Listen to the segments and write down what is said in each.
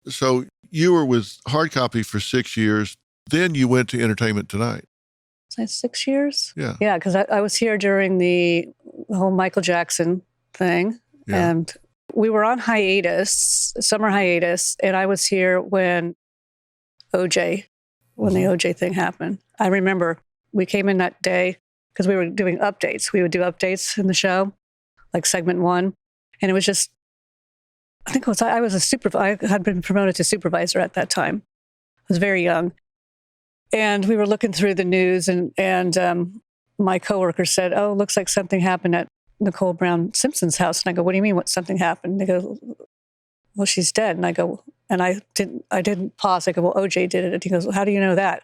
So you were with Hard Copy for 6 years. Then you went to Entertainment Tonight. Was that 6 years? Yeah. Yeah, because I was here during the whole Michael Jackson thing. Yeah. And we were on hiatus, summer hiatus, and I was here when the OJ thing happened. I remember we came in that day because we were doing updates. We would do updates in the show, like segment 1. And it was just, I think I was a supervisor. I had been promoted to supervisor at that time. I was very young. And we were looking through the news and my coworker said, "Oh, looks like something happened at Nicole Brown Simpson's house." And I go, "What do you mean? What something happened?" They go, "Well, she's dead." And I go, and I didn't pause. I go, "Well, OJ did it." And he goes, "Well, how do you know that?"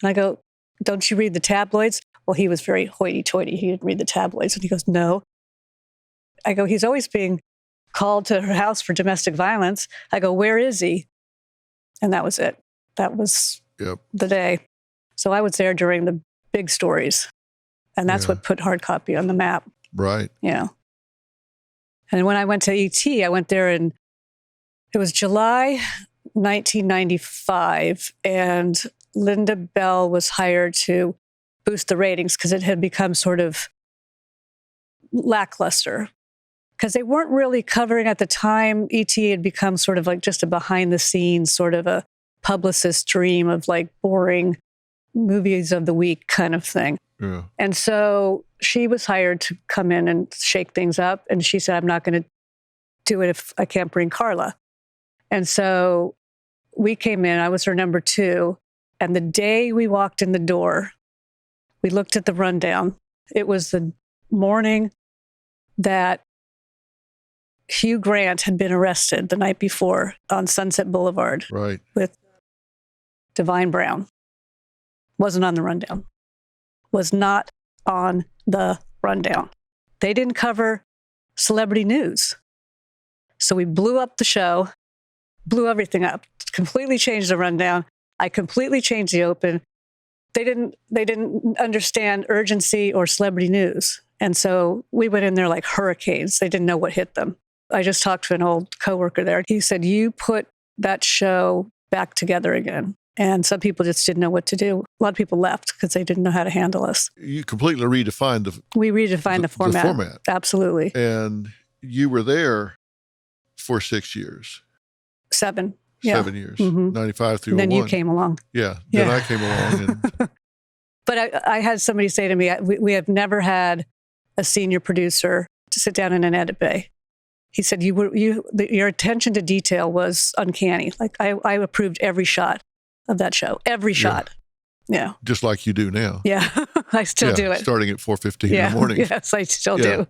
And I go, "Don't you read the tabloids?" Well, he was very hoity-toity. He didn't read the tabloids. And he goes, "No." I go, "He's always being called to her house for domestic violence." I go, "Where is he?" And that was it. That was the day. So I was there during the big stories. And that's what put Hard Copy on the map. Right. Yeah. And when I went to ET, I went there in, it was July 1995. And Linda Bell was hired to boost the ratings because it had become sort of lackluster. Because they weren't really covering at the time. ET had become sort of like just a behind the scenes, sort of a publicist dream of like boring movies of the week kind of thing. Yeah. And so she was hired to come in and shake things up. And she said, "I'm not going to do it if I can't bring Carla." And so we came in. I was her number 2. And the day we walked in the door, we looked at the rundown. It was the morning that Hugh Grant had been arrested the night before on Sunset Boulevard. Right. With Divine Brown. Wasn't on the rundown. Was not on the rundown. They didn't cover celebrity news. So we blew up the show, blew everything up, completely changed the rundown. I completely changed the open. They didn't understand urgency or celebrity news. And so we went in there like hurricanes. They didn't know what hit them. I just talked to an old coworker there. He said, "You put that show back together again." And some people just didn't know what to do. A lot of people left because they didn't know how to handle us. You completely redefined the format. The format. Absolutely. And you were there for 6 years. 7. 7 years. Mm-hmm. 95 through 01. And then you came along. Yeah. Then I came along. And But I had somebody say to me, we have never had a senior producer to sit down in an edit bay. He said, your attention to detail was uncanny. Like I approved every shot of that show, every shot. Yeah. Just like you do now. Yeah. I still do it. Starting at 4:15 in the morning. Yes, I still do.